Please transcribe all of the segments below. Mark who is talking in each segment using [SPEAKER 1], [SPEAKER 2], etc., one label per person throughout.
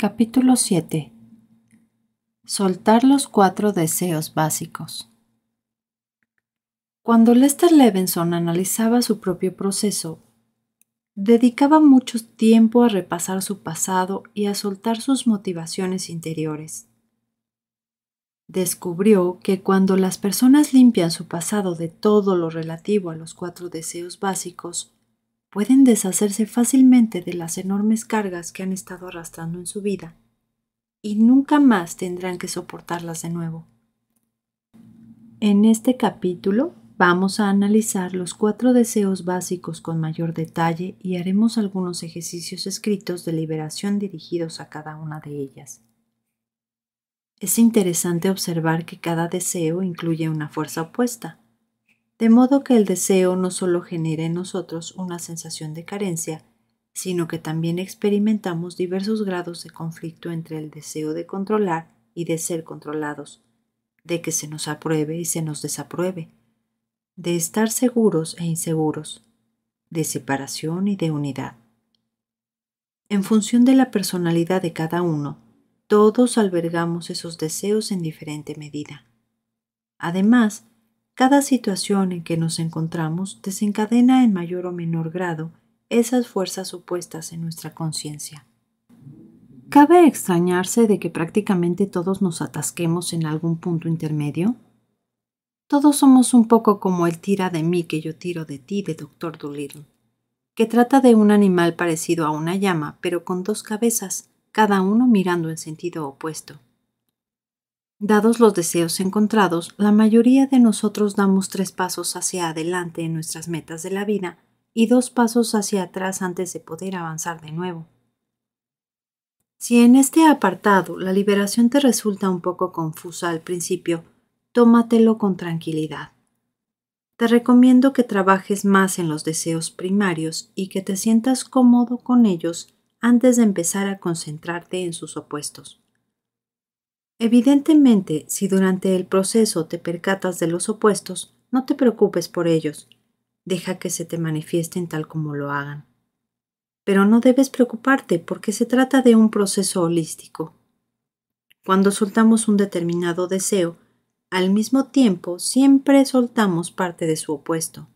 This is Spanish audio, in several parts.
[SPEAKER 1] Capítulo 7. Soltar los 4 deseos básicos. Cuando Lester Levinson analizaba su propio proceso, dedicaba mucho tiempo a repasar su pasado y a soltar sus motivaciones interiores. Descubrió que cuando las personas limpian su pasado de todo lo relativo a los 4 deseos básicos, pueden deshacerse fácilmente de las enormes cargas que han estado arrastrando en su vida y nunca más tendrán que soportarlas de nuevo. En este capítulo vamos a analizar los 4 deseos básicos con mayor detalle y haremos algunos ejercicios escritos de liberación dirigidos a cada una de ellas. Es interesante observar que cada deseo incluye una fuerza opuesta, de modo que el deseo no solo genera en nosotros una sensación de carencia, sino que también experimentamos diversos grados de conflicto entre el deseo de controlar y de ser controlados, de que se nos apruebe y se nos desapruebe, de estar seguros e inseguros, de separación y de unidad. En función de la personalidad de cada uno, todos albergamos esos deseos en diferente medida. Además, cada situación en que nos encontramos desencadena en mayor o menor grado esas fuerzas opuestas en nuestra conciencia. ¿Cabe extrañarse de que prácticamente todos nos atasquemos en algún punto intermedio? Todos somos un poco como el tira de mí que yo tiro de ti de Dr. Dolittle, que trata de un animal parecido a una llama, pero con 2 cabezas, cada uno mirando en sentido opuesto. Dados los deseos encontrados, la mayoría de nosotros damos 3 pasos hacia adelante en nuestras metas de la vida y 2 pasos hacia atrás antes de poder avanzar de nuevo. Si en este apartado la liberación te resulta un poco confusa al principio, tómatelo con tranquilidad. Te recomiendo que trabajes más en los deseos primarios y que te sientas cómodo con ellos antes de empezar a concentrarte en sus opuestos. Evidentemente, si durante el proceso te percatas de los opuestos, no te preocupes por ellos. Deja que se te manifiesten tal como lo hagan. Pero no debes preocuparte porque se trata de un proceso holístico. Cuando soltamos un determinado deseo, al mismo tiempo siempre soltamos parte de su opuesto.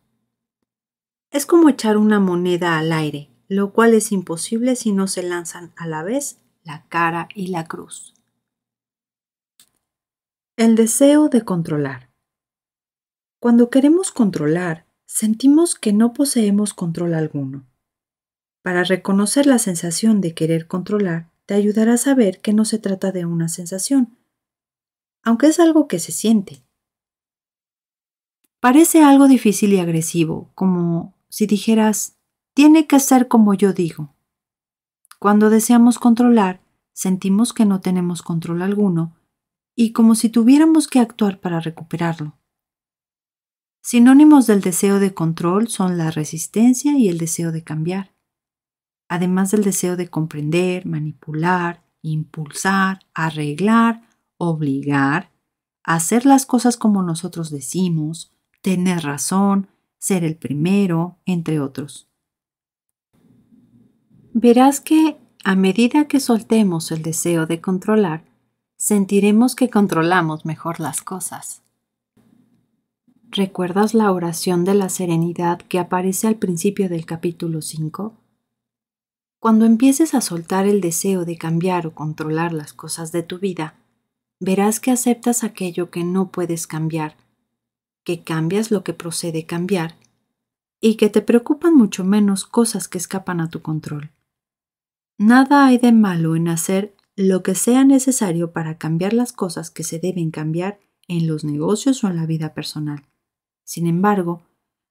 [SPEAKER 1] Es como echar una moneda al aire, lo cual es imposible si no se lanzan a la vez la cara y la cruz. El deseo de controlar. Cuando queremos controlar, sentimos que no poseemos control alguno. Para reconocer la sensación de querer controlar, te ayudará a saber que no se trata de una sensación, aunque es algo que se siente. Parece algo difícil y agresivo, como si dijeras, tiene que ser como yo digo. Cuando deseamos controlar, sentimos que no tenemos control alguno y como si tuviéramos que actuar para recuperarlo. Sinónimos del deseo de control son la resistencia y el deseo de cambiar, además del deseo de comprender, manipular, impulsar, arreglar, obligar, hacer las cosas como nosotros decimos, tener razón, ser el primero, entre otros. Verás que a medida que soltemos el deseo de controlar, sentiremos que controlamos mejor las cosas. ¿Recuerdas la oración de la serenidad que aparece al principio del capítulo 5? Cuando empieces a soltar el deseo de cambiar o controlar las cosas de tu vida, verás que aceptas aquello que no puedes cambiar, que cambias lo que procede cambiar y que te preocupan mucho menos cosas que escapan a tu control. Nada hay de malo en hacer lo que sea necesario para cambiar las cosas que se deben cambiar en los negocios o en la vida personal. Sin embargo,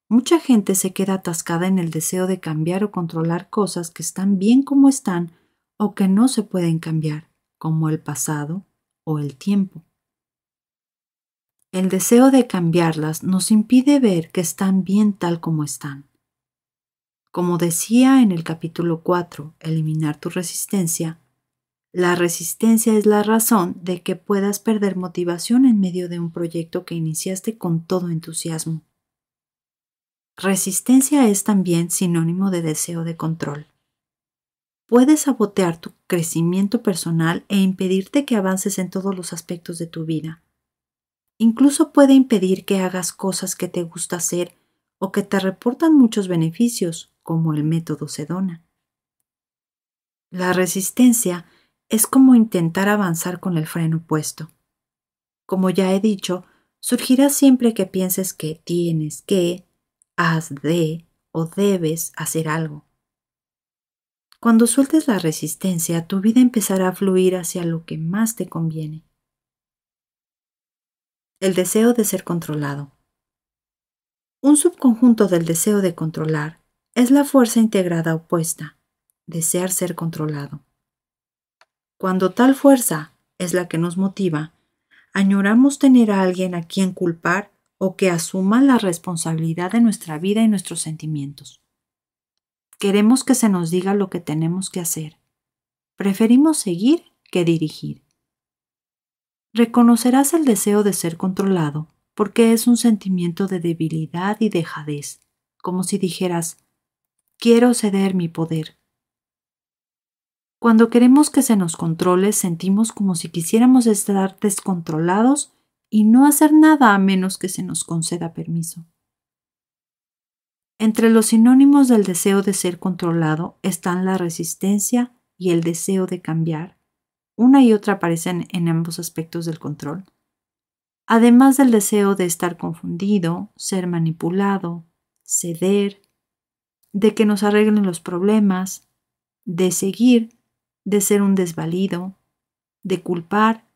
[SPEAKER 1] mucha gente se queda atascada en el deseo de cambiar o controlar cosas que están bien como están o que no se pueden cambiar, como el pasado o el tiempo. El deseo de cambiarlas nos impide ver que están bien tal como están. Como decía en el capítulo 4, eliminar tu resistencia, la resistencia es la razón de que puedas perder motivación en medio de un proyecto que iniciaste con todo entusiasmo. Resistencia es también sinónimo de deseo de control. puede sabotear tu crecimiento personal e impedirte que avances en todos los aspectos de tu vida. Incluso puede impedir que hagas cosas que te gusta hacer o que te reportan muchos beneficios, como el método Sedona. La resistencia es como intentar avanzar con el freno puesto. Como ya he dicho, surgirá siempre que pienses que tienes que, has de o debes hacer algo. Cuando sueltes la resistencia, tu vida empezará a fluir hacia lo que más te conviene. El deseo de ser controlado. Un subconjunto del deseo de controlar es la fuerza integrada opuesta, desear ser controlado. Cuando tal fuerza es la que nos motiva, añoramos tener a alguien a quien culpar o que asuma la responsabilidad de nuestra vida y nuestros sentimientos. Queremos que se nos diga lo que tenemos que hacer. Preferimos seguir que dirigir. Reconocerás el deseo de ser controlado porque es un sentimiento de debilidad y dejadez, como si dijeras, quiero ceder mi poder. Cuando queremos que se nos controle, sentimos como si quisiéramos estar descontrolados y no hacer nada a menos que se nos conceda permiso. Entre los sinónimos del deseo de ser controlado están la resistencia y el deseo de cambiar. Una y otra aparecen en ambos aspectos del control. Además del deseo de estar confundido, ser manipulado, ceder, de que nos arreglen los problemas, de seguir, de ser un desvalido, de culpar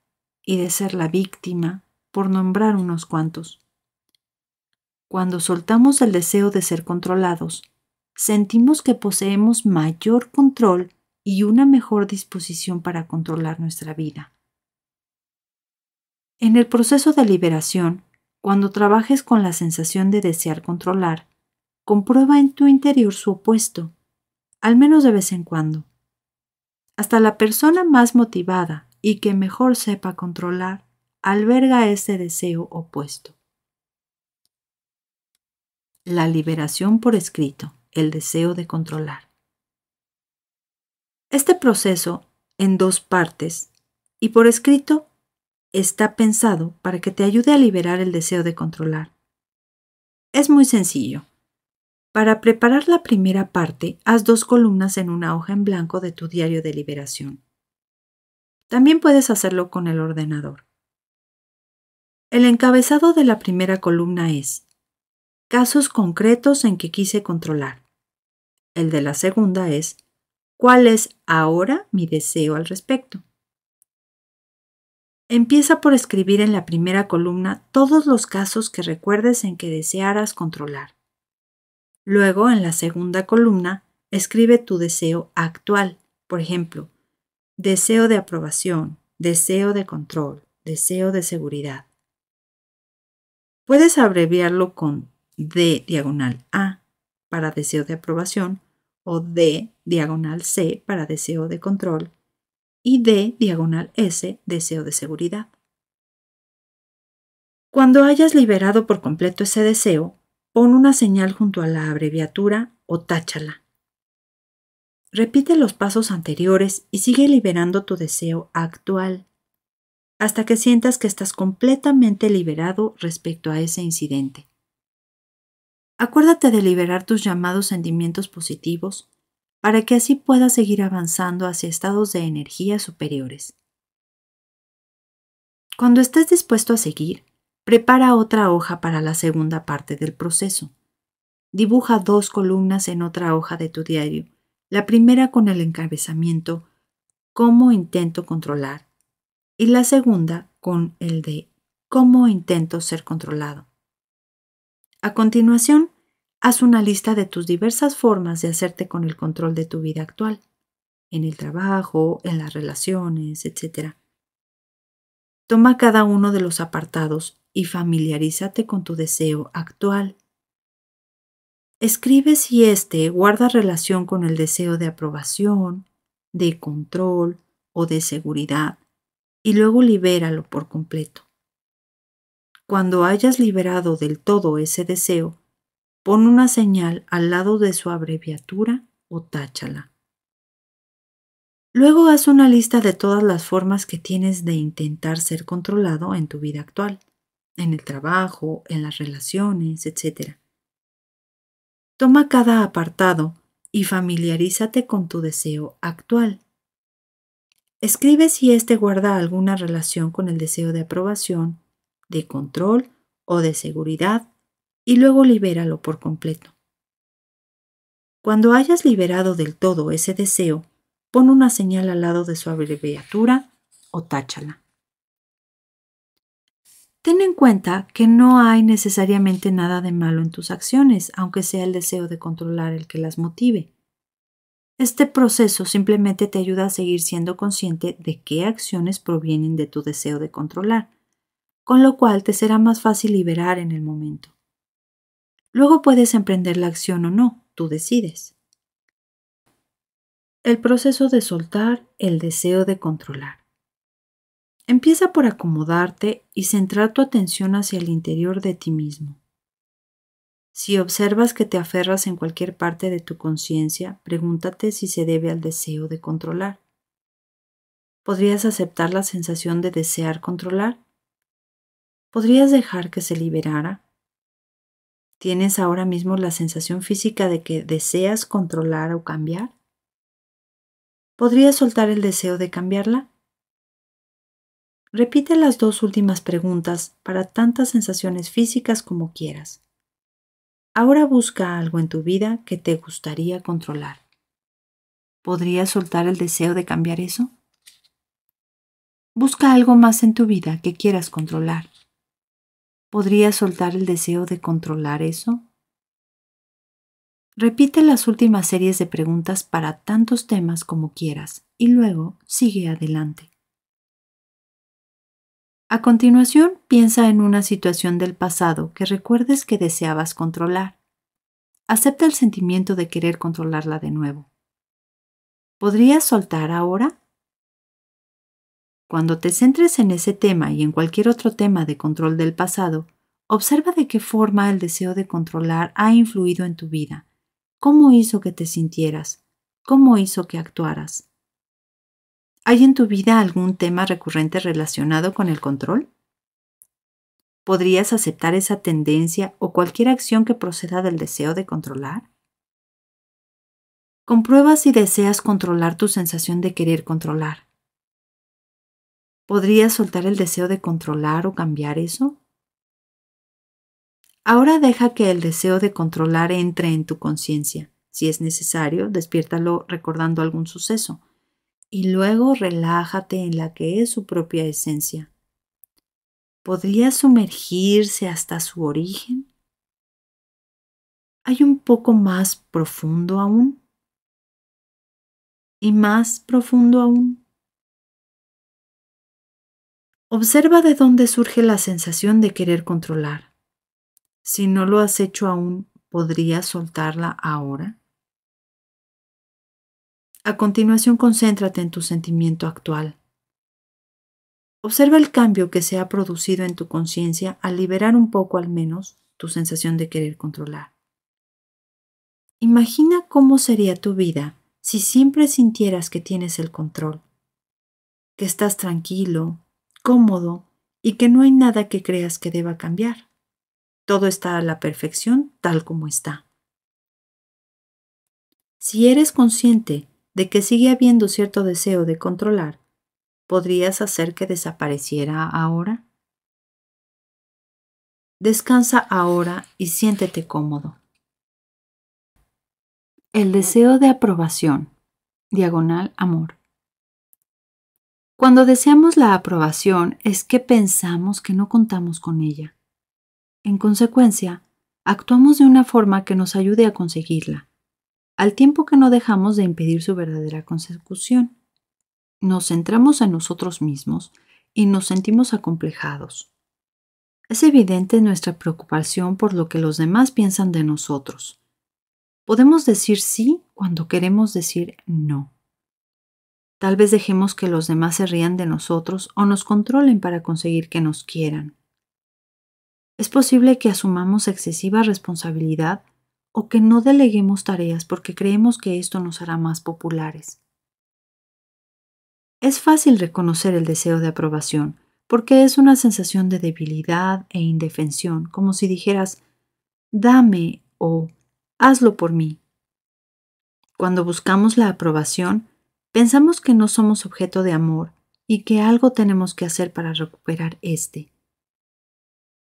[SPEAKER 1] y de ser la víctima, por nombrar unos cuantos. Cuando soltamos el deseo de ser controlados, sentimos que poseemos mayor control y una mejor disposición para controlar nuestra vida. En el proceso de liberación, cuando trabajes con la sensación de desear controlar, comprueba en tu interior su opuesto, al menos de vez en cuando. Hasta la persona más motivada y que mejor sepa controlar alberga ese deseo opuesto. La liberación por escrito, el deseo de controlar. Este proceso, en dos partes y por escrito, está pensado para que te ayude a liberar el deseo de controlar. Es muy sencillo. Para preparar la primera parte, haz 2 columnas en una hoja en blanco de tu diario de liberación. También puedes hacerlo con el ordenador. El encabezado de la primera columna es casos concretos en que quise controlar. El de la segunda es ¿cuál es ahora mi deseo al respecto? Empieza por escribir en la primera columna todos los casos que recuerdes en que desearas controlar. Luego, en la segunda columna, escribe tu deseo actual. Por ejemplo, deseo de aprobación, deseo de control, deseo de seguridad. Puedes abreviarlo con D/A para deseo de aprobación o D/C para deseo de control y D/S deseo de seguridad. Cuando hayas liberado por completo ese deseo, pon una señal junto a la abreviatura o táchala. Repite los pasos anteriores y sigue liberando tu deseo actual, hasta que sientas que estás completamente liberado respecto a ese incidente. Acuérdate de liberar tus llamados sentimientos positivos para que así puedas seguir avanzando hacia estados de energía superiores. Cuando estés dispuesto a seguir, prepara otra hoja para la segunda parte del proceso. Dibuja 2 columnas en otra hoja de tu diario, la primera con el encabezamiento ¿Cómo intento controlar? Y la segunda con el de ¿Cómo intento ser controlado? A continuación, haz una lista de tus diversas formas de hacerte con el control de tu vida actual, en el trabajo, en las relaciones, etc. Toma cada uno de los apartados y familiarízate con tu deseo actual. Escribe si éste guarda relación con el deseo de aprobación, de control o de seguridad, y luego libéralo por completo. Cuando hayas liberado del todo ese deseo, pon una señal al lado de su abreviatura o táchala. Luego haz una lista de todas las formas que tienes de intentar ser controlado en tu vida actual, en el trabajo, en las relaciones, etc. Toma cada apartado y familiarízate con tu deseo actual. Escribe si éste guarda alguna relación con el deseo de aprobación, de control o de seguridad y luego libéralo por completo. Cuando hayas liberado del todo ese deseo, pon una señal al lado de su abreviatura o táchala. Ten en cuenta que no hay necesariamente nada de malo en tus acciones, aunque sea el deseo de controlar el que las motive. Este proceso simplemente te ayuda a seguir siendo consciente de qué acciones provienen de tu deseo de controlar, con lo cual te será más fácil liberar en el momento. Luego puedes emprender la acción o no, tú decides. El proceso de soltar el deseo de controlar. Empieza por acomodarte y centrar tu atención hacia el interior de ti mismo. Si observas que te aferras en cualquier parte de tu conciencia, pregúntate si se debe al deseo de controlar. ¿Podrías aceptar la sensación de desear controlar? ¿Podrías dejar que se liberara? ¿Tienes ahora mismo la sensación física de que deseas controlar o cambiar? ¿Podrías soltar el deseo de cambiarla? Repite las dos últimas preguntas para tantas sensaciones físicas como quieras. Ahora busca algo en tu vida que te gustaría controlar. ¿Podrías soltar el deseo de cambiar eso? Busca algo más en tu vida que quieras controlar. ¿Podrías soltar el deseo de controlar eso? Repite las últimas series de preguntas para tantos temas como quieras y luego sigue adelante. A continuación, piensa en una situación del pasado que recuerdes que deseabas controlar. Acepta el sentimiento de querer controlarla de nuevo. ¿Podrías soltar ahora? Cuando te centres en ese tema y en cualquier otro tema de control del pasado, observa de qué forma el deseo de controlar ha influido en tu vida. ¿Cómo hizo que te sintieras? ¿Cómo hizo que actuaras? ¿Hay en tu vida algún tema recurrente relacionado con el control? ¿Podrías aceptar esa tendencia o cualquier acción que proceda del deseo de controlar? Comprueba si deseas controlar tu sensación de querer controlar. ¿Podrías soltar el deseo de controlar o cambiar eso? Ahora deja que el deseo de controlar entre en tu conciencia. Si es necesario, despiértalo recordando algún suceso. Y luego relájate en la que es su propia esencia. ¿Podrías sumergirse hasta su origen? ¿Hay un poco más profundo aún? ¿Y más profundo aún? Observa de dónde surge la sensación de querer controlar. Si no lo has hecho aún, ¿podrías soltarla ahora? A continuación, concéntrate en tu sentimiento actual. Observa el cambio que se ha producido en tu conciencia al liberar un poco al menos tu sensación de querer controlar. Imagina cómo sería tu vida si siempre sintieras que tienes el control, que estás tranquilo, cómodo y que no hay nada que creas que deba cambiar. Todo está a la perfección tal como está. Si eres consciente de que sigue habiendo cierto deseo de controlar, ¿podrías hacer que desapareciera ahora? Descansa ahora y siéntete cómodo. El deseo de aprobación, diagonal amor. Cuando deseamos la aprobación es que pensamos que no contamos con ella. En consecuencia, actuamos de una forma que nos ayude a conseguirla, al tiempo que no dejamos de impedir su verdadera consecución. Nos centramos en nosotros mismos y nos sentimos acomplejados. Es evidente nuestra preocupación por lo que los demás piensan de nosotros. Podemos decir sí cuando queremos decir no. Tal vez dejemos que los demás se rían de nosotros o nos controlen para conseguir que nos quieran. Es posible que asumamos excesiva responsabilidad o que no deleguemos tareas porque creemos que esto nos hará más populares. Es fácil reconocer el deseo de aprobación porque es una sensación de debilidad e indefensión, como si dijeras, dame o hazlo por mí. Cuando buscamos la aprobación, pensamos que no somos objeto de amor y que algo tenemos que hacer para recuperar este.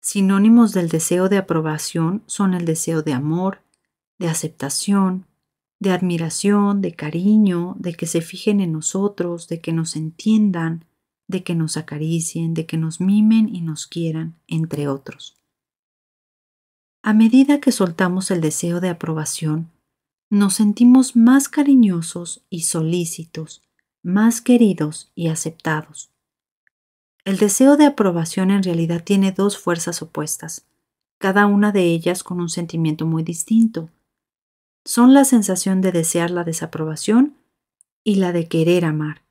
[SPEAKER 1] Sinónimos del deseo de aprobación son el deseo de amor, de aceptación, de admiración, de cariño, de que se fijen en nosotros, de que nos entiendan, de que nos acaricien, de que nos mimen y nos quieran, entre otros. A medida que soltamos el deseo de aprobación, nos sentimos más cariñosos y solícitos, más queridos y aceptados. El deseo de aprobación en realidad tiene dos fuerzas opuestas, cada una de ellas con un sentimiento muy distinto. Son la sensación de desear la desaprobación y la de querer amar.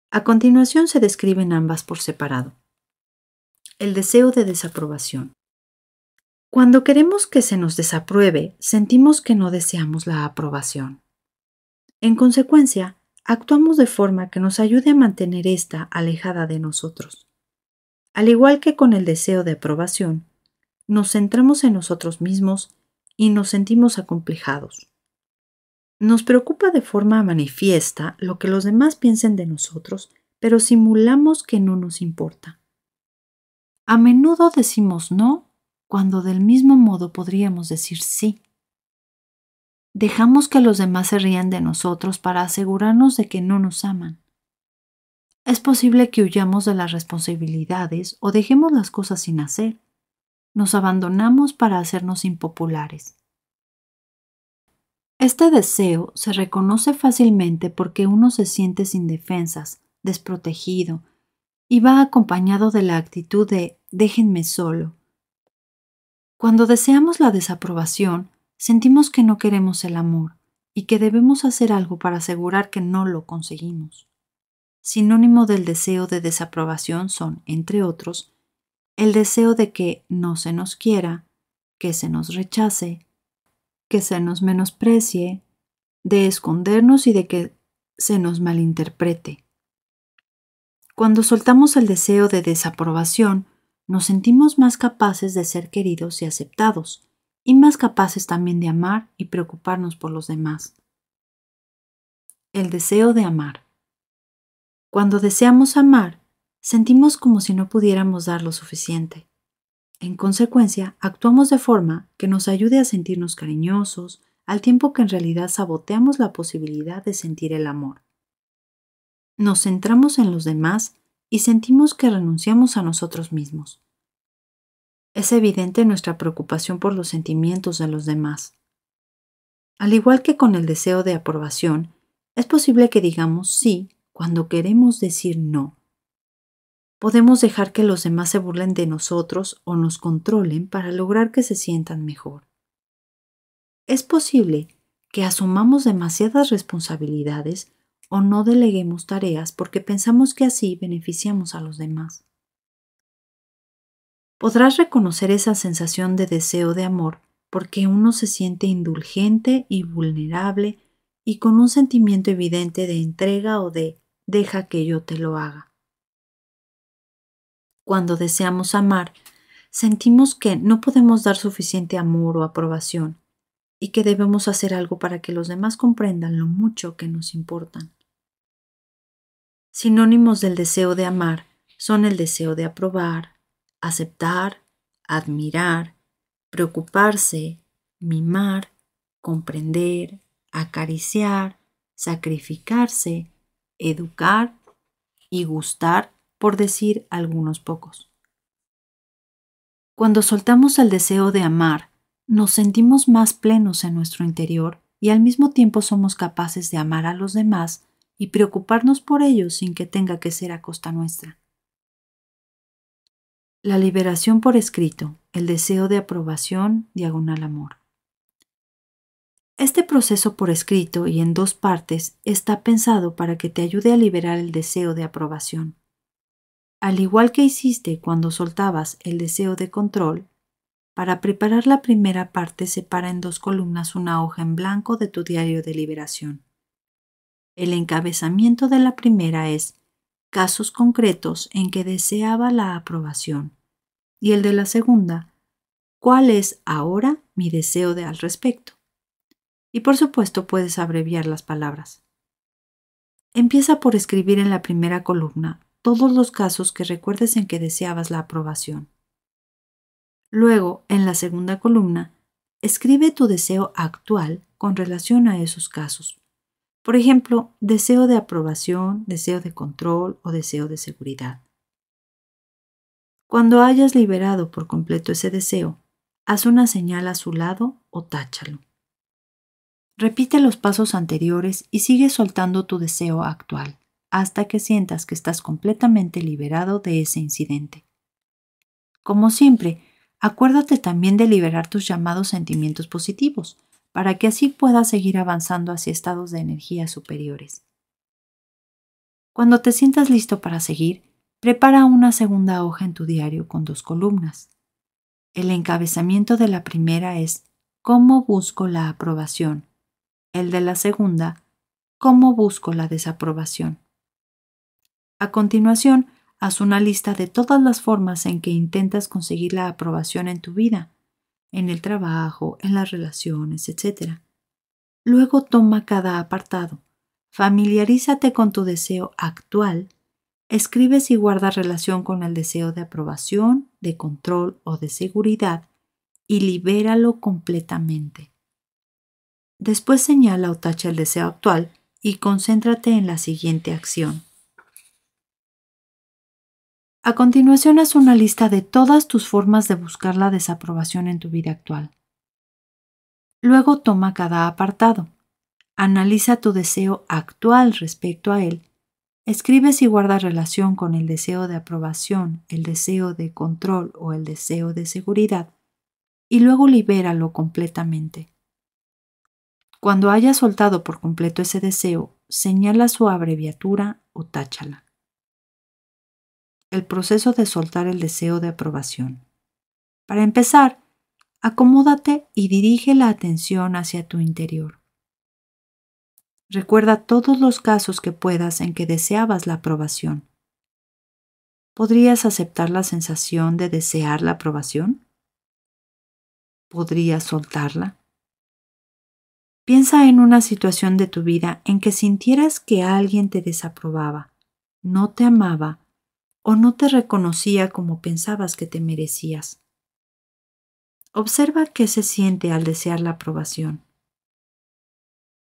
[SPEAKER 1] A continuación se describen ambas por separado. El deseo de desaprobación. Cuando queremos que se nos desapruebe, sentimos que no deseamos la aprobación. En consecuencia, actuamos de forma que nos ayude a mantener esta alejada de nosotros. Al igual que con el deseo de aprobación, nos centramos en nosotros mismos y nos sentimos acomplejados. Nos preocupa de forma manifiesta lo que los demás piensen de nosotros, pero simulamos que no nos importa. A menudo decimos no cuando del mismo modo podríamos decir sí. Dejamos que los demás se rían de nosotros para asegurarnos de que no nos aman. Es posible que huyamos de las responsabilidades o dejemos las cosas sin hacer. Nos abandonamos para hacernos impopulares. Este deseo se reconoce fácilmente porque uno se siente sin defensas, desprotegido, y va acompañado de la actitud de déjenme solo. Cuando deseamos la desaprobación, sentimos que no queremos el amor y que debemos hacer algo para asegurar que no lo conseguimos. Sinónimo del deseo de desaprobación son, entre otros, el deseo de que no se nos quiera, que se nos rechace, que se nos menosprecie, de escondernos y de que se nos malinterprete. Cuando soltamos el deseo de desaprobación, nos sentimos más capaces de ser queridos y aceptados, y más capaces también de amar y preocuparnos por los demás. El deseo de amar. Cuando deseamos amar, sentimos como si no pudiéramos dar lo suficiente. En consecuencia, actuamos de forma que nos ayude a sentirnos cariñosos, al tiempo que en realidad saboteamos la posibilidad de sentir el amor. Nos centramos en los demás y sentimos que renunciamos a nosotros mismos. Es evidente nuestra preocupación por los sentimientos de los demás. Al igual que con el deseo de aprobación, es posible que digamos sí cuando queremos decir no. Podemos dejar que los demás se burlen de nosotros o nos controlen para lograr que se sientan mejor. Es posible que asumamos demasiadas responsabilidades o no deleguemos tareas porque pensamos que así beneficiamos a los demás. Podrás reconocer esa sensación de deseo de amor porque uno se siente indulgente y vulnerable y con un sentimiento evidente de entrega o de deja que yo te lo haga. Cuando deseamos amar, sentimos que no podemos dar suficiente amor o aprobación y que debemos hacer algo para que los demás comprendan lo mucho que nos importan. Sinónimos del deseo de amar son el deseo de aprobar, aceptar, admirar, preocuparse, mimar, comprender, acariciar, sacrificarse, educar y gustar, por decir algunos pocos. Cuando soltamos el deseo de amar, nos sentimos más plenos en nuestro interior y al mismo tiempo somos capaces de amar a los demás y preocuparnos por ellos sin que tenga que ser a costa nuestra. La liberación por escrito, el deseo de aprobación, /amor. Este proceso por escrito y en dos partes está pensado para que te ayude a liberar el deseo de aprobación. Al igual que hiciste cuando soltabas el deseo de control, para preparar la primera parte separa en dos columnas una hoja en blanco de tu diario de liberación. El encabezamiento de la primera es casos concretos en que deseaba la aprobación y el de la segunda, ¿cuál es ahora mi deseo al respecto? Y por supuesto puedes abreviar las palabras. Empieza por escribir en la primera columna todos los casos que recuerdes en que deseabas la aprobación. Luego, en la segunda columna, escribe tu deseo actual con relación a esos casos. Por ejemplo, deseo de aprobación, deseo de control o deseo de seguridad. Cuando hayas liberado por completo ese deseo, haz una señal a su lado o táchalo. Repite los pasos anteriores y sigue soltando tu deseo actual hasta que sientas que estás completamente liberado de ese incidente. Como siempre, acuérdate también de liberar tus llamados sentimientos positivos, para que así puedas seguir avanzando hacia estados de energía superiores. Cuando te sientas listo para seguir, prepara una segunda hoja en tu diario con 2 columnas. El encabezamiento de la primera es ¿cómo busco la aprobación? El de la segunda, ¿cómo busco la desaprobación? A continuación, haz una lista de todas las formas en que intentas conseguir la aprobación en tu vida, en el trabajo, en las relaciones, etc. Luego toma cada apartado, familiarízate con tu deseo actual, escribes y guarda relación con el deseo de aprobación, de control o de seguridad y libéralo completamente. Después señala o tacha el deseo actual y concéntrate en la siguiente acción. A continuación, haz una lista de todas tus formas de buscar la desaprobación en tu vida actual. Luego toma cada apartado. Analiza tu deseo actual respecto a él. Escribes y guarda relación con el deseo de aprobación, el deseo de control o el deseo de seguridad, y luego libéralo completamente. Cuando hayas soltado por completo ese deseo, señala su abreviatura o táchala. El proceso de soltar el deseo de aprobación. Para empezar, acomódate y dirige la atención hacia tu interior. Recuerda todos los casos que puedas en que deseabas la aprobación. ¿Podrías aceptar la sensación de desear la aprobación? ¿Podrías soltarla? Piensa en una situación de tu vida en que sintieras que alguien te desaprobaba, no te amaba o no te reconocía como pensabas que te merecías. Observa qué se siente al desear la aprobación.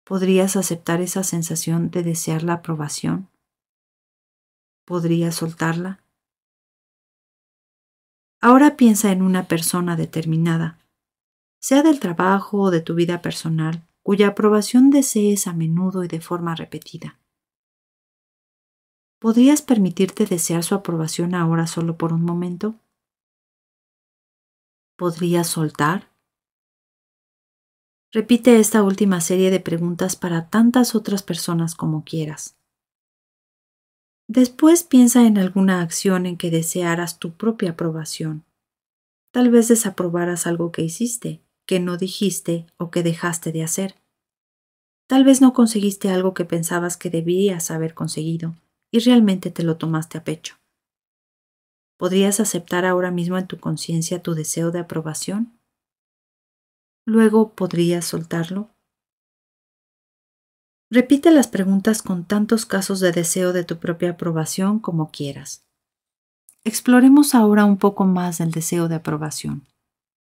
[SPEAKER 1] ¿Podrías aceptar esa sensación de desear la aprobación? ¿Podrías soltarla? Ahora piensa en una persona determinada, sea del trabajo o de tu vida personal, cuya aprobación desees a menudo y de forma repetida. ¿Podrías permitirte desear su aprobación ahora solo por un momento? ¿Podrías soltar? Repite esta última serie de preguntas para tantas otras personas como quieras. Después piensa en alguna acción en que desearas tu propia aprobación. Tal vez desaprobaras algo que hiciste, que no dijiste o que dejaste de hacer. Tal vez no conseguiste algo que pensabas que debías haber conseguido y realmente te lo tomaste a pecho. ¿Podrías aceptar ahora mismo en tu conciencia tu deseo de aprobación? Luego, ¿podrías soltarlo? Repite las preguntas con tantos casos de deseo de tu propia aprobación como quieras. Exploremos ahora un poco más del deseo de aprobación.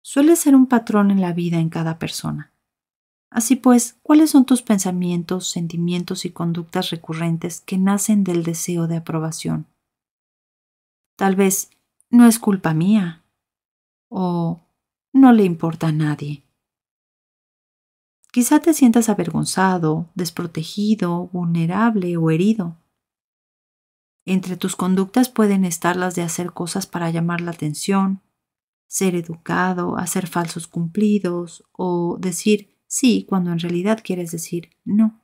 [SPEAKER 1] Suele ser un patrón en la vida en cada persona. Así pues, ¿cuáles son tus pensamientos, sentimientos y conductas recurrentes que nacen del deseo de aprobación? Tal vez, no es culpa mía, o no le importa a nadie. Quizá te sientas avergonzado, desprotegido, vulnerable o herido. Entre tus conductas pueden estar las de hacer cosas para llamar la atención, ser educado, hacer falsos cumplidos o decir sí cuando en realidad quieres decir no.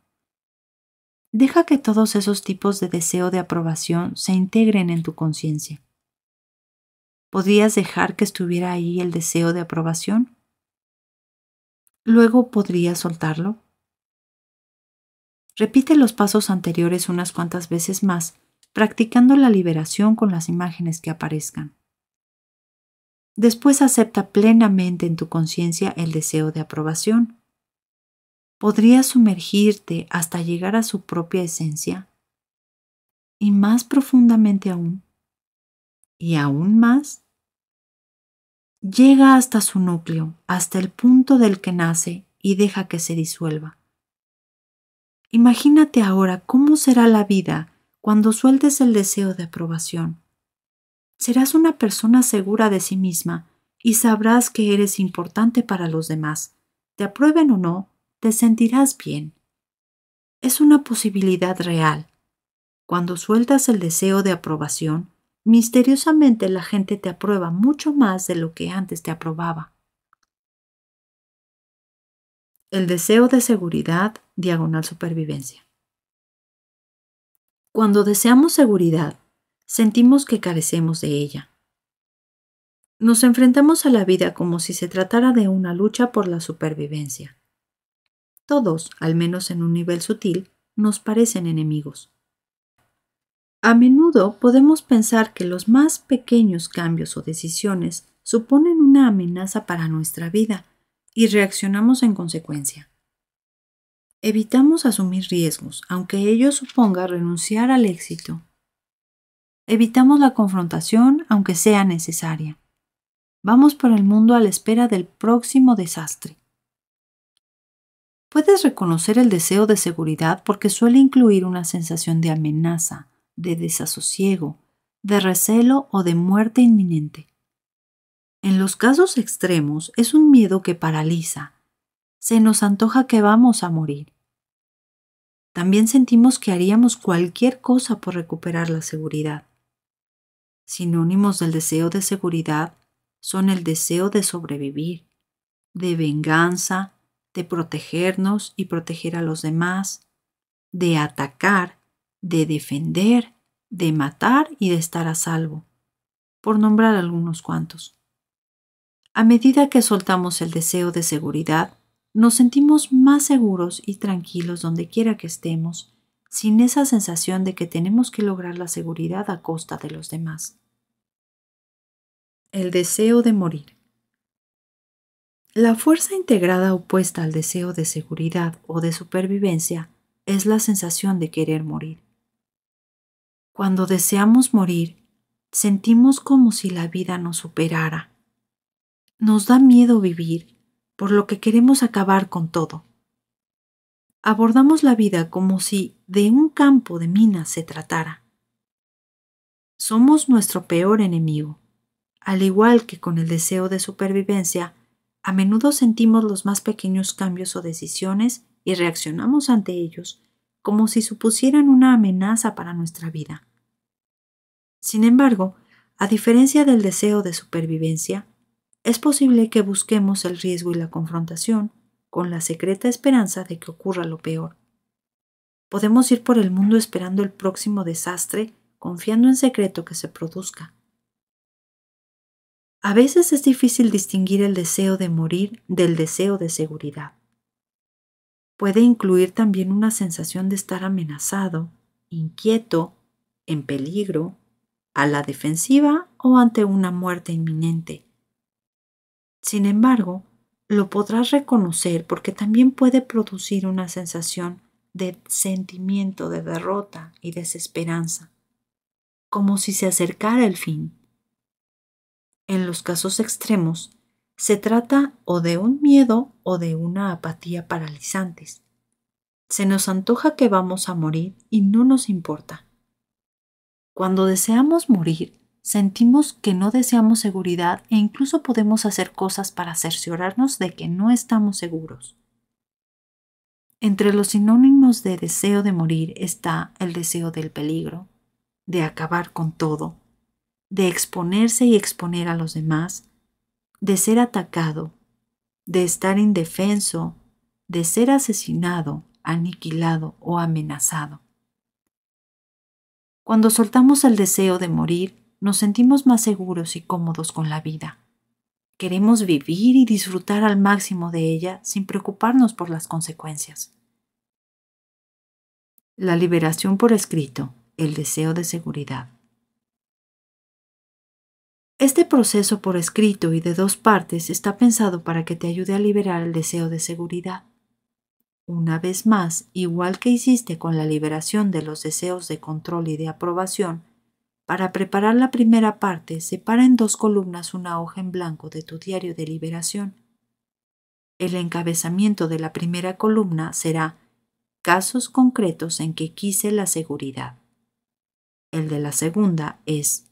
[SPEAKER 1] Deja que todos esos tipos de deseo de aprobación se integren en tu conciencia. ¿Podrías dejar que estuviera ahí el deseo de aprobación? Luego podrías soltarlo. Repite los pasos anteriores unas cuantas veces más, practicando la liberación con las imágenes que aparezcan. Después acepta plenamente en tu conciencia el deseo de aprobación. Podrías sumergirte hasta llegar a su propia esencia y más profundamente aún, y aún más, llega hasta su núcleo, hasta el punto del que nace y deja que se disuelva. Imagínate ahora cómo será la vida cuando sueltes el deseo de aprobación. Serás una persona segura de sí misma y sabrás que eres importante para los demás. Te aprueben o no, te sentirás bien. Es una posibilidad real. Cuando sueltas el deseo de aprobación, misteriosamente la gente te aprueba mucho más de lo que antes te aprobaba. El deseo de seguridad, /supervivencia. Cuando deseamos seguridad, sentimos que carecemos de ella. Nos enfrentamos a la vida como si se tratara de una lucha por la supervivencia. Todos, al menos en un nivel sutil, nos parecen enemigos. A menudo podemos pensar que los más pequeños cambios o decisiones suponen una amenaza para nuestra vida y reaccionamos en consecuencia. Evitamos asumir riesgos, aunque ello suponga renunciar al éxito. Evitamos la confrontación, aunque sea necesaria. Vamos por el mundo a la espera del próximo desastre. Puedes reconocer el deseo de seguridad porque suele incluir una sensación de amenaza, de desasosiego, de recelo o de muerte inminente. En los casos extremos es un miedo que paraliza. Se nos antoja que vamos a morir. También sentimos que haríamos cualquier cosa por recuperar la seguridad. Sinónimos del deseo de seguridad son el deseo de sobrevivir, de venganza, de protegernos y proteger a los demás, de atacar, de defender, de matar y de estar a salvo, por nombrar algunos cuantos. A medida que soltamos el deseo de seguridad, nos sentimos más seguros y tranquilos donde quiera que estemos, sin esa sensación de que tenemos que lograr la seguridad a costa de los demás. El deseo de morir. La fuerza integrada opuesta al deseo de seguridad o de supervivencia es la sensación de querer morir. Cuando deseamos morir, sentimos como si la vida nos superara. Nos da miedo vivir, por lo que queremos acabar con todo. Abordamos la vida como si de un campo de minas se tratara. Somos nuestro peor enemigo. Al igual que con el deseo de supervivencia, a menudo sentimos los más pequeños cambios o decisiones y reaccionamos ante ellos como si supusieran una amenaza para nuestra vida. Sin embargo, a diferencia del deseo de supervivencia, es posible que busquemos el riesgo y la confrontación con la secreta esperanza de que ocurra lo peor. Podemos ir por el mundo esperando el próximo desastre, confiando en secreto que se produzca. A veces es difícil distinguir el deseo de morir del deseo de seguridad. Puede incluir también una sensación de estar amenazado, inquieto, en peligro, a la defensiva o ante una muerte inminente. Sin embargo, lo podrás reconocer porque también puede producir una sensación de sentimiento de derrota y desesperanza, como si se acercara el fin. En los casos extremos, se trata o de un miedo o de una apatía paralizantes. Se nos antoja que vamos a morir y no nos importa. Cuando deseamos morir, sentimos que no deseamos seguridad e incluso podemos hacer cosas para cerciorarnos de que no estamos seguros. Entre los sinónimos de deseo de morir está el deseo del peligro, de acabar con todo, de exponerse y exponer a los demás, de ser atacado, de estar indefenso, de ser asesinado, aniquilado o amenazado. Cuando soltamos el deseo de morir, nos sentimos más seguros y cómodos con la vida. Queremos vivir y disfrutar al máximo de ella sin preocuparnos por las consecuencias. La liberación por escrito, el deseo de seguridad. Este proceso por escrito y de 2 partes está pensado para que te ayude a liberar el deseo de seguridad. Una vez más, igual que hiciste con la liberación de los deseos de control y de aprobación, para preparar la primera parte, separa en 2 columnas una hoja en blanco de tu diario de liberación. El encabezamiento de la primera columna será casos concretos en que quise la seguridad. El de la segunda es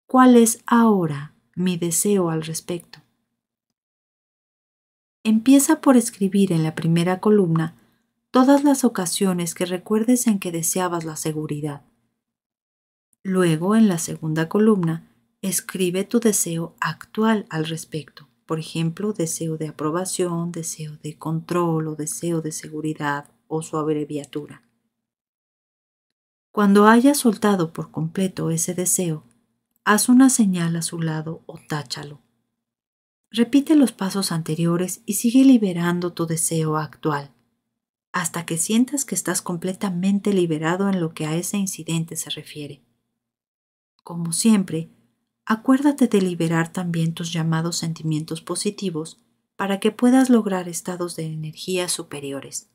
[SPEAKER 1] ¿cuál es ahora mi deseo al respecto? Empieza por escribir en la primera columna todas las ocasiones que recuerdes en que deseabas la seguridad. Luego, en la segunda columna, escribe tu deseo actual al respecto. Por ejemplo, deseo de aprobación, deseo de control o deseo de seguridad o su abreviatura. Cuando hayas soltado por completo ese deseo, haz una señal a su lado o táchalo. Repite los pasos anteriores y sigue liberando tu deseo actual, hasta que sientas que estás completamente liberado en lo que a ese incidente se refiere. Como siempre, acuérdate de liberar también tus llamados sentimientos positivos para que puedas lograr estados de energía superiores.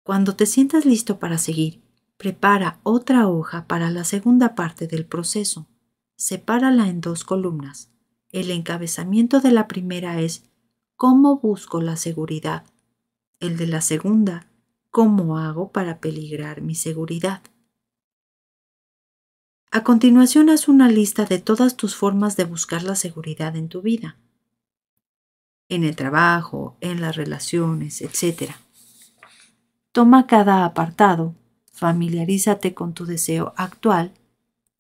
[SPEAKER 1] Cuando te sientas listo para seguir, prepara otra hoja para la segunda parte del proceso. Sepárala en 2 columnas. El encabezamiento de la primera es ¿cómo busco la seguridad? El de la segunda, ¿cómo hago para peligrar mi seguridad? A continuación, haz una lista de todas tus formas de buscar la seguridad en tu vida, en el trabajo, en las relaciones, etc. Toma cada apartado, familiarízate con tu deseo actual,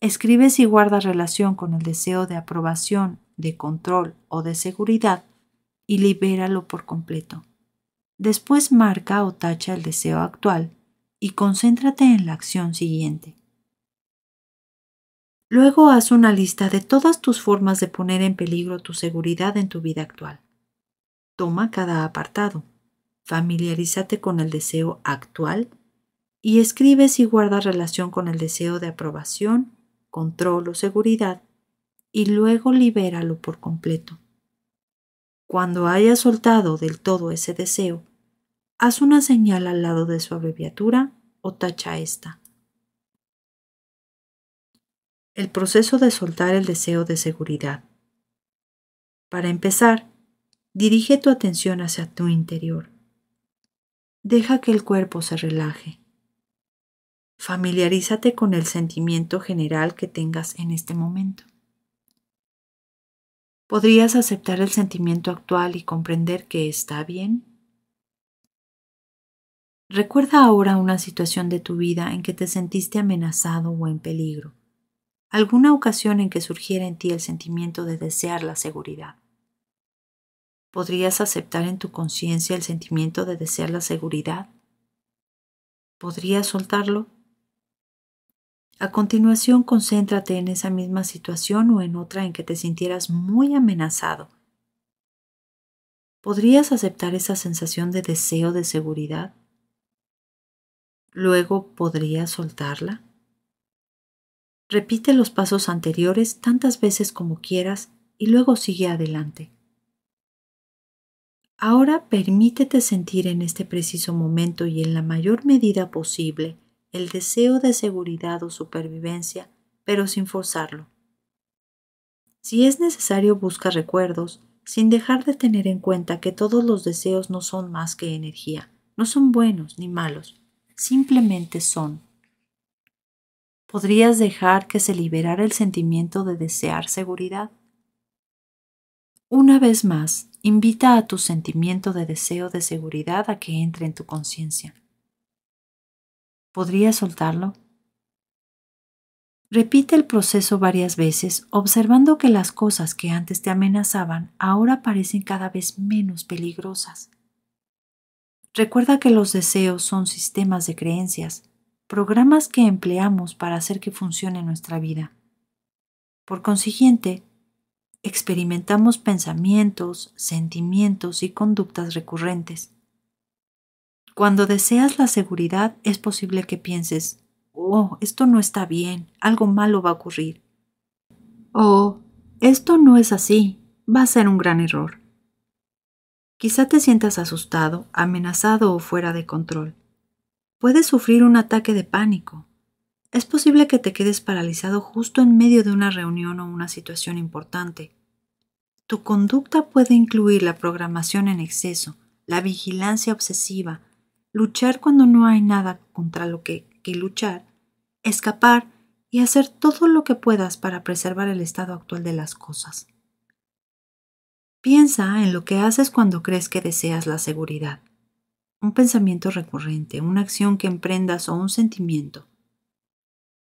[SPEAKER 1] escribe si guarda relación con el deseo de aprobación, de control o de seguridad y libéralo por completo. Después marca o tacha el deseo actual y concéntrate en la acción siguiente. Luego haz una lista de todas tus formas de poner en peligro tu seguridad en tu vida actual. Toma cada apartado, familiarízate con el deseo actual y escribe si guarda relación con el deseo de aprobación, control o seguridad y luego libéralo por completo. Cuando hayas soltado del todo ese deseo, haz una señal al lado de su abreviatura o tacha esta. El proceso de soltar el deseo de seguridad. Para empezar, dirige tu atención hacia tu interior. Deja que el cuerpo se relaje. Familiarízate con el sentimiento general que tengas en este momento. ¿Podrías aceptar el sentimiento actual y comprender que está bien? Recuerda ahora una situación de tu vida en que te sentiste amenazado o en peligro. Alguna ocasión en que surgiera en ti el sentimiento de desear la seguridad. ¿Podrías aceptar en tu conciencia el sentimiento de desear la seguridad? ¿Podrías soltarlo? A continuación, concéntrate en esa misma situación o en otra en que te sintieras muy amenazado. ¿Podrías aceptar esa sensación de deseo de seguridad? Luego, ¿podrías soltarla? Repite los pasos anteriores tantas veces como quieras y luego sigue adelante. Ahora permítete sentir en este preciso momento y en la mayor medida posible el deseo de seguridad o supervivencia, pero sin forzarlo. Si es necesario, busca recuerdos, sin dejar de tener en cuenta que todos los deseos no son más que energía, no son buenos ni malos, simplemente son. ¿Podrías dejar que se liberara el sentimiento de desear seguridad? Una vez más, invita a tu sentimiento de deseo de seguridad a que entre en tu conciencia. ¿Podrías soltarlo? Repite el proceso varias veces, observando que las cosas que antes te amenazaban ahora parecen cada vez menos peligrosas. Recuerda que los deseos son sistemas de creencias, programas que empleamos para hacer que funcione nuestra vida. Por consiguiente, experimentamos pensamientos, sentimientos y conductas recurrentes. Cuando deseas la seguridad, es posible que pienses, oh, esto no está bien, algo malo va a ocurrir. O, esto no es así, va a ser un gran error. Quizá te sientas asustado, amenazado o fuera de control. Puedes sufrir un ataque de pánico. Es posible que te quedes paralizado justo en medio de una reunión o una situación importante. Tu conducta puede incluir la programación en exceso, la vigilancia obsesiva, luchar cuando no hay nada contra lo que luchar, escapar y hacer todo lo que puedas para preservar el estado actual de las cosas. Piensa en lo que haces cuando crees que deseas la seguridad. Un pensamiento recurrente, una acción que emprendas o un sentimiento.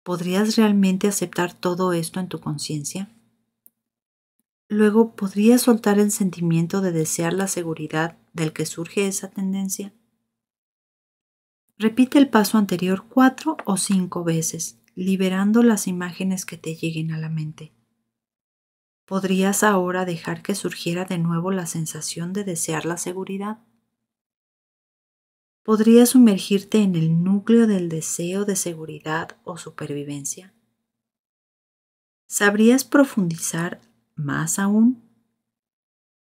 [SPEAKER 1] ¿Podrías realmente aceptar todo esto en tu conciencia? Luego, ¿podrías soltar el sentimiento de desear la seguridad del que surge esa tendencia? Repite el paso anterior 4 o 5 veces, liberando las imágenes que te lleguen a la mente. ¿Podrías ahora dejar que surgiera de nuevo la sensación de desear la seguridad? ¿Podrías sumergirte en el núcleo del deseo de seguridad o supervivencia? ¿Sabrías profundizar más aún?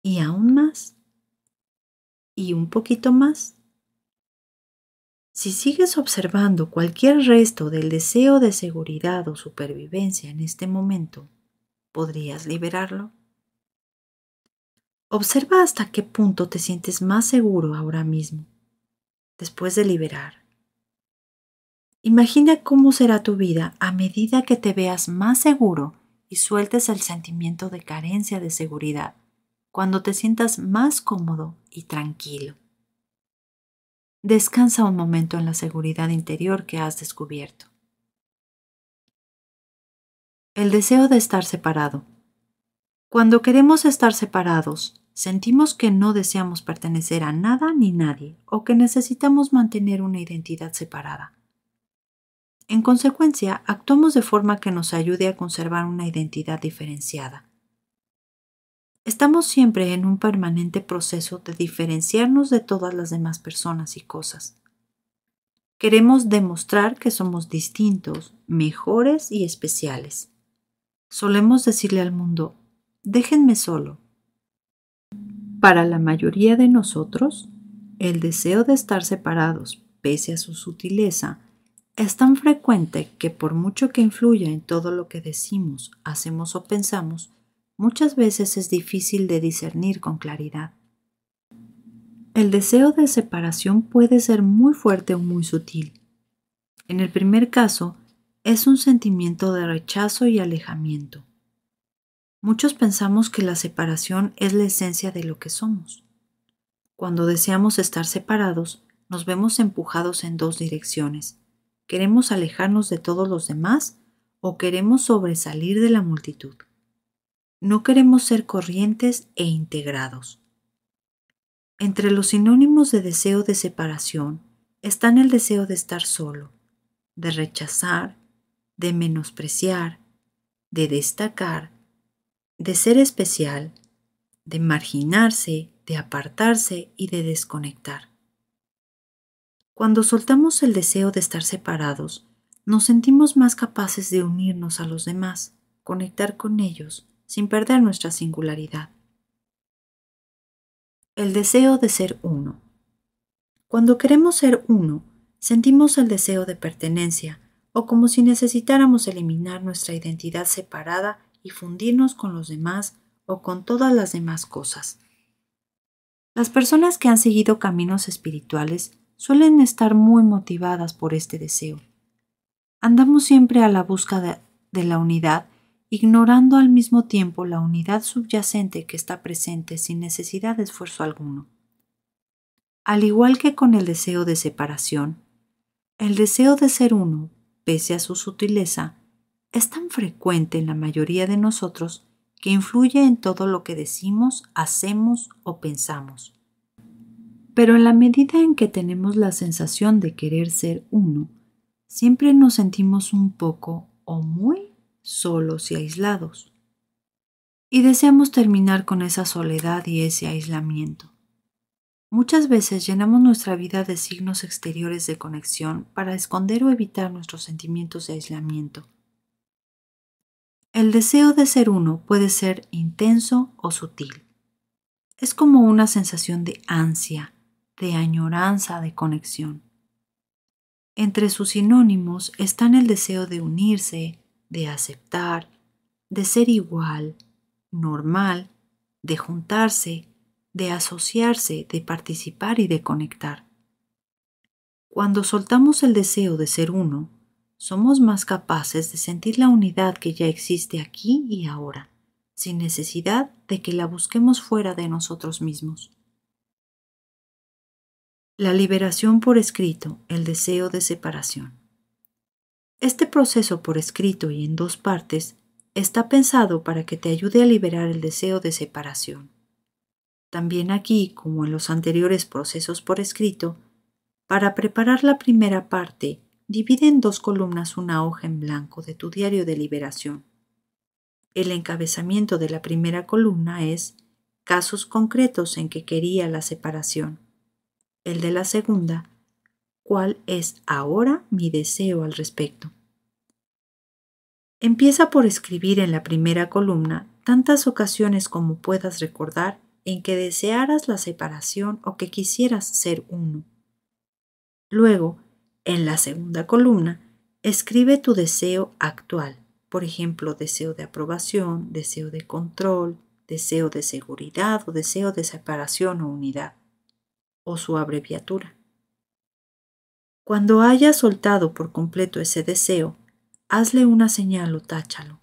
[SPEAKER 1] ¿Y aún más? ¿Y un poquito más? Si sigues observando cualquier resto del deseo de seguridad o supervivencia en este momento, ¿podrías liberarlo? Observa hasta qué punto te sientes más seguro ahora mismo, después de liberar. Imagina cómo será tu vida a medida que te veas más seguro y sueltes el sentimiento de carencia de seguridad, cuando te sientas más cómodo y tranquilo. Descansa un momento en la seguridad interior que has descubierto. El deseo de estar separado. Cuando queremos estar separados, sentimos que no deseamos pertenecer a nada ni nadie o que necesitamos mantener una identidad separada. En consecuencia, actuamos de forma que nos ayude a conservar una identidad diferenciada. Estamos siempre en un permanente proceso de diferenciarnos de todas las demás personas y cosas. Queremos demostrar que somos distintos, mejores y especiales. Solemos decirle al mundo, déjenme solo. Para la mayoría de nosotros, el deseo de estar separados, pese a su sutileza, es tan frecuente que por mucho que influya en todo lo que decimos, hacemos o pensamos, muchas veces es difícil de discernir con claridad. El deseo de separación puede ser muy fuerte o muy sutil. En el primer caso, es un sentimiento de rechazo y alejamiento. Muchos pensamos que la separación es la esencia de lo que somos. Cuando deseamos estar separados, nos vemos empujados en dos direcciones. ¿Queremos alejarnos de todos los demás o queremos sobresalir de la multitud? No queremos ser corrientes e integrados. Entre los sinónimos de deseo de separación están el deseo de estar solo, de rechazar, de menospreciar, de destacar, de ser especial, de marginarse, de apartarse y de desconectar. Cuando soltamos el deseo de estar separados, nos sentimos más capaces de unirnos a los demás, conectar con ellos, sin perder nuestra singularidad. El deseo de ser uno. Cuando queremos ser uno, sentimos el deseo de pertenencia, o como si necesitáramos eliminar nuestra identidad separada y fundirnos con los demás o con todas las demás cosas. Las personas que han seguido caminos espirituales suelen estar muy motivadas por este deseo. Andamos siempre a la búsqueda de la unidad, ignorando al mismo tiempo la unidad subyacente que está presente sin necesidad de esfuerzo alguno. Al igual que con el deseo de separación, el deseo de ser uno, pese a su sutileza, es tan frecuente en la mayoría de nosotros que influye en todo lo que decimos, hacemos o pensamos. Pero en la medida en que tenemos la sensación de querer ser uno, siempre nos sentimos un poco o muy solos y aislados. Y deseamos terminar con esa soledad y ese aislamiento. Muchas veces llenamos nuestra vida de signos exteriores de conexión para esconder o evitar nuestros sentimientos de aislamiento. El deseo de ser uno puede ser intenso o sutil. Es como una sensación de ansia, de añoranza de conexión. Entre sus sinónimos están el deseo de unirse, de aceptar, de ser igual, normal, de juntarse, de asociarse, de participar y de conectar. Cuando soltamos el deseo de ser uno, somos más capaces de sentir la unidad que ya existe aquí y ahora, sin necesidad de que la busquemos fuera de nosotros mismos. La liberación por escrito, el deseo de separación. Este proceso por escrito y en dos partes está pensado para que te ayude a liberar el deseo de separación. También aquí, como en los anteriores procesos por escrito, para preparar la primera parte, divide en dos columnas una hoja en blanco de tu diario de liberación. El encabezamiento de la primera columna es casos concretos en que quería la separación. El de la segunda, ¿cuál es ahora mi deseo al respecto? Empieza por escribir en la primera columna tantas ocasiones como puedas recordar en que desearas la separación o que quisieras ser uno. Luego, en la segunda columna, escribe tu deseo actual, por ejemplo, deseo de aprobación, deseo de control, deseo de seguridad o deseo de separación o unidad, o su abreviatura. Cuando hayas soltado por completo ese deseo, hazle una señal o táchalo.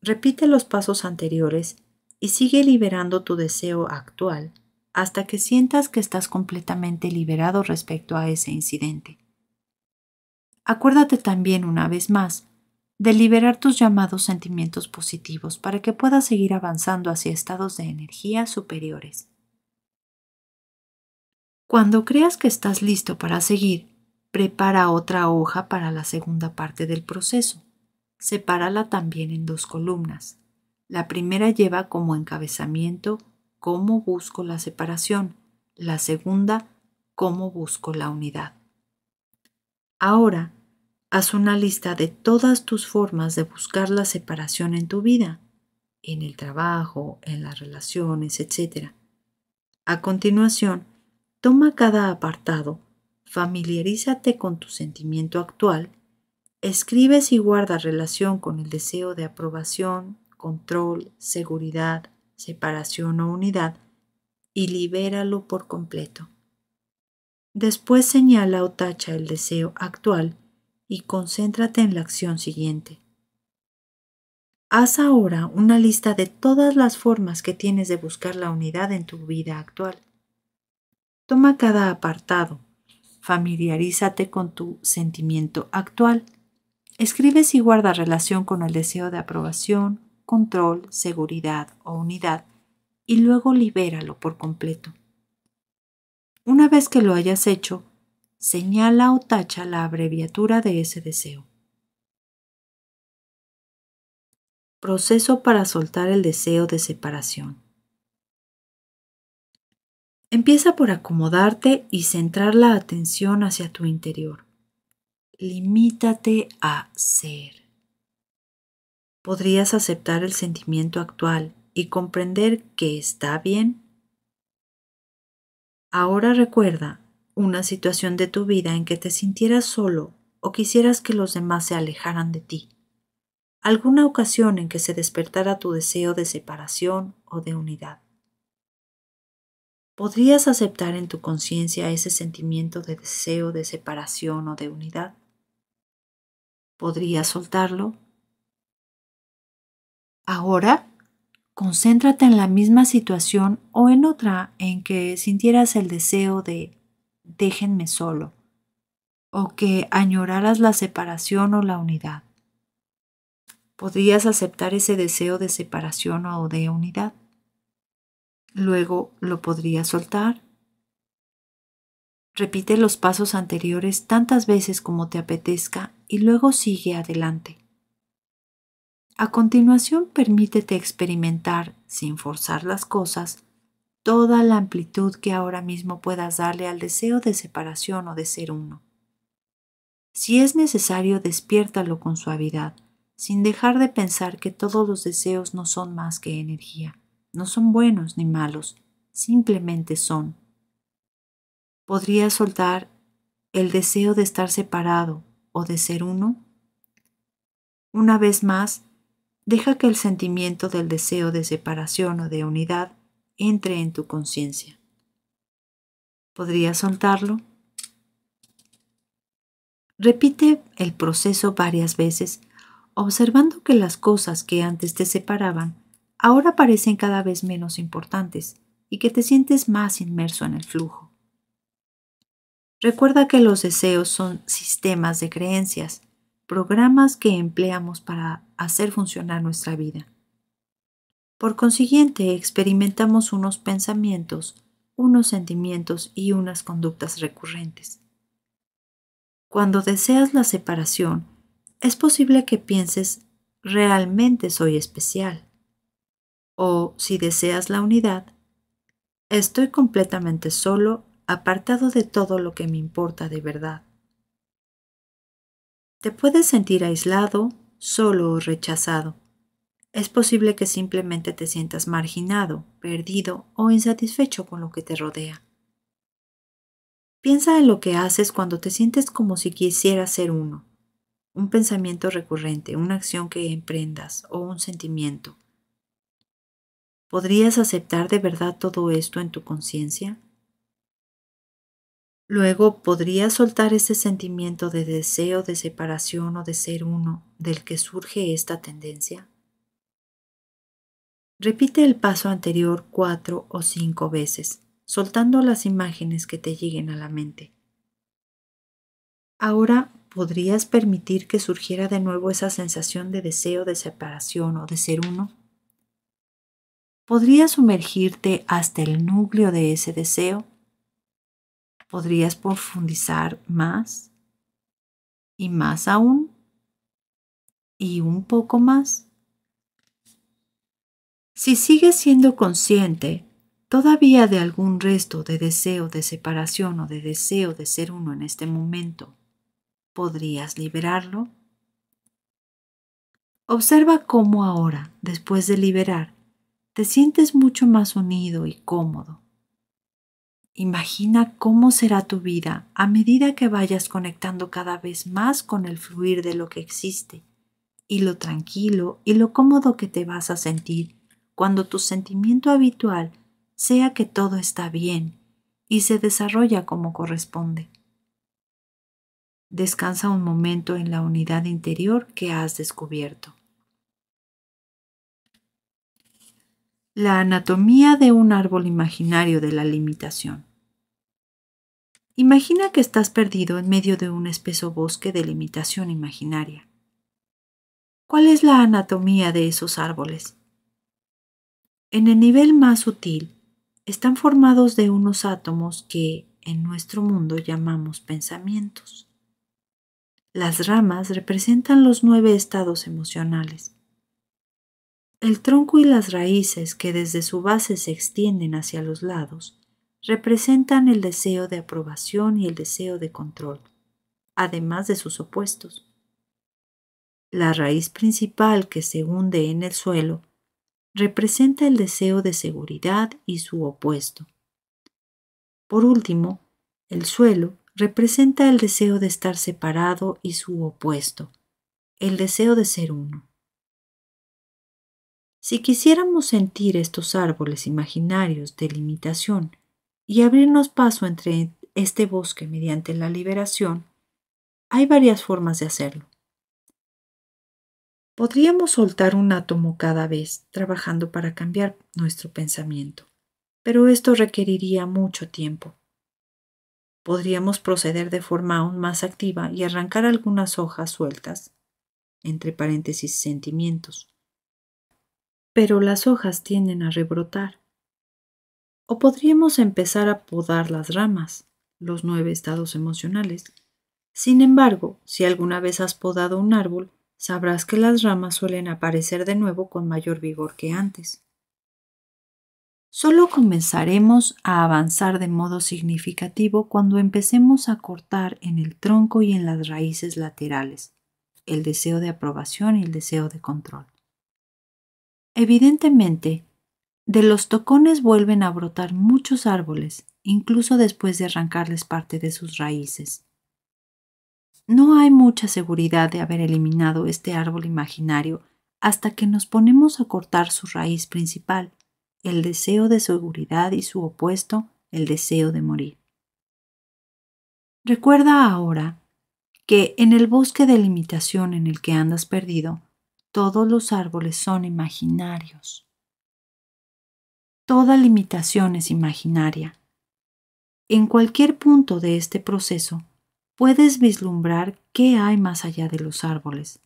[SPEAKER 1] Repite los pasos anteriores y sigue liberando tu deseo actual hasta que sientas que estás completamente liberado respecto a ese incidente. Acuérdate también, una vez más, de liberar tus llamados sentimientos positivos para que puedas seguir avanzando hacia estados de energía superiores. Cuando creas que estás listo para seguir, prepara otra hoja para la segunda parte del proceso. Sepárala también en dos columnas. La primera lleva como encabezamiento cómo busco la separación, la segunda cómo busco la unidad. Ahora, haz una lista de todas tus formas de buscar la separación en tu vida, en el trabajo, en las relaciones, etc. A continuación, toma cada apartado, familiarízate con tu sentimiento actual, escribe si guarda relación con el deseo de aprobación, control, seguridad, separación o unidad y libéralo por completo. Después señala o tacha el deseo actual y concéntrate en la acción siguiente. Haz ahora una lista de todas las formas que tienes de buscar la unidad en tu vida actual. Toma cada apartado, familiarízate con tu sentimiento actual. Escribe si guarda relación con el deseo de aprobación, control, seguridad o unidad y luego libéralo por completo. Una vez que lo hayas hecho, señala o tacha la abreviatura de ese deseo. Proceso para soltar el deseo de separación. Empieza por acomodarte y centrar la atención hacia tu interior. Limítate a ser. ¿Podrías aceptar el sentimiento actual y comprender que está bien? Ahora recuerda una situación de tu vida en que te sintieras solo o quisieras que los demás se alejaran de ti. Alguna ocasión en que se despertara tu deseo de separación o de unidad. ¿Podrías aceptar en tu conciencia ese sentimiento de deseo de separación o de unidad? ¿Podrías soltarlo? Ahora, concéntrate en la misma situación o en otra en que sintieras el deseo de déjenme solo o que añoraras la separación o la unidad. ¿Podrías aceptar ese deseo de separación o de unidad? Luego lo podrías soltar. Repite los pasos anteriores tantas veces como te apetezca y luego sigue adelante. A continuación, permítete experimentar, sin forzar las cosas, toda la amplitud que ahora mismo puedas darle al deseo de separación o de ser uno. Si es necesario, despiértalo con suavidad, sin dejar de pensar que todos los deseos no son más que energía, no son buenos ni malos, simplemente son. ¿Podrías soltar el deseo de estar separado o de ser uno? Una vez más, deja que el sentimiento del deseo de separación o de unidad entre en tu conciencia. ¿Podrías soltarlo? Repite el proceso varias veces, observando que las cosas que antes te separaban ahora parecen cada vez menos importantes y que te sientes más inmerso en el flujo. Recuerda que los deseos son sistemas de creencias, programas que empleamos para hacer funcionar nuestra vida. Por consiguiente, experimentamos unos pensamientos, unos sentimientos y unas conductas recurrentes. Cuando deseas la separación, es posible que pienses, realmente soy especial. O si deseas la unidad, estoy completamente solo, apartado de todo lo que me importa de verdad. Te puedes sentir aislado, solo o rechazado. Es posible que simplemente te sientas marginado, perdido o insatisfecho con lo que te rodea. Piensa en lo que haces cuando te sientes como si quisieras ser uno. Un pensamiento recurrente, una acción que emprendas o un sentimiento. ¿Podrías aceptar de verdad todo esto en tu conciencia? Luego, ¿podrías soltar ese sentimiento de deseo de separación o de ser uno del que surge esta tendencia? Repite el paso anterior 4 o 5 veces, soltando las imágenes que te lleguen a la mente. Ahora, ¿podrías permitir que surgiera de nuevo esa sensación de deseo de separación o de ser uno? ¿Podrías sumergirte hasta el núcleo de ese deseo? ¿Podrías profundizar más y más aún y un poco más? Si sigues siendo consciente todavía de algún resto de deseo de separación o de deseo de ser uno en este momento, ¿podrías liberarlo? Observa cómo ahora, después de liberar, te sientes mucho más unido y cómodo. Imagina cómo será tu vida a medida que vayas conectando cada vez más con el fluir de lo que existe y lo tranquilo y lo cómodo que te vas a sentir cuando tu sentimiento habitual sea que todo está bien y se desarrolla como corresponde. Descansa un momento en la unidad interior que has descubierto. La anatomía de un árbol imaginario de la limitación. Imagina que estás perdido en medio de un espeso bosque de limitación imaginaria. ¿Cuál es la anatomía de esos árboles? En el nivel más sutil, están formados de unos átomos que en nuestro mundo llamamos pensamientos. Las ramas representan los 9 estados emocionales. El tronco y las raíces que desde su base se extienden hacia los lados representan el deseo de aprobación y el deseo de control, además de sus opuestos. La raíz principal que se hunde en el suelo representa el deseo de seguridad y su opuesto. Por último, el suelo representa el deseo de estar separado y su opuesto, el deseo de ser uno. Si quisiéramos sentir estos árboles imaginarios de limitación y abrirnos paso entre este bosque mediante la liberación, hay varias formas de hacerlo. Podríamos soltar un átomo cada vez, trabajando para cambiar nuestro pensamiento, pero esto requeriría mucho tiempo. Podríamos proceder de forma aún más activa y arrancar algunas hojas sueltas, entre paréntesis sentimientos. Pero las hojas tienden a rebrotar. O podríamos empezar a podar las ramas, los 9 estados emocionales. Sin embargo, si alguna vez has podado un árbol, sabrás que las ramas suelen aparecer de nuevo con mayor vigor que antes. Solo comenzaremos a avanzar de modo significativo cuando empecemos a cortar en el tronco y en las raíces laterales, el deseo de aprobación y el deseo de control. Evidentemente, de los tocones vuelven a brotar muchos árboles, incluso después de arrancarles parte de sus raíces. No hay mucha seguridad de haber eliminado este árbol imaginario hasta que nos ponemos a cortar su raíz principal, el deseo de seguridad, y su opuesto, el deseo de morir. Recuerda ahora que en el bosque de limitación en el que andas perdido, todos los árboles son imaginarios. Toda limitación es imaginaria. En cualquier punto de este proceso, puedes vislumbrar qué hay más allá de los árboles,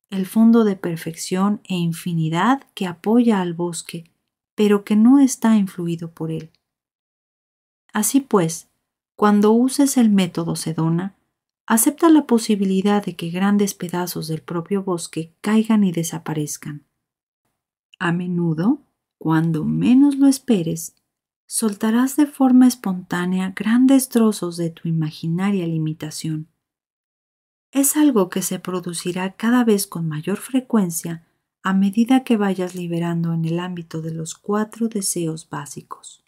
[SPEAKER 1] el fondo de perfección e infinidad que apoya al bosque, pero que no está influido por él. Así pues, cuando uses el método Sedona, acepta la posibilidad de que grandes pedazos del propio bosque caigan y desaparezcan. A menudo, cuando menos lo esperes, soltarás de forma espontánea grandes trozos de tu imaginaria limitación. Es algo que se producirá cada vez con mayor frecuencia a medida que vayas liberando en el ámbito de los 4 deseos básicos.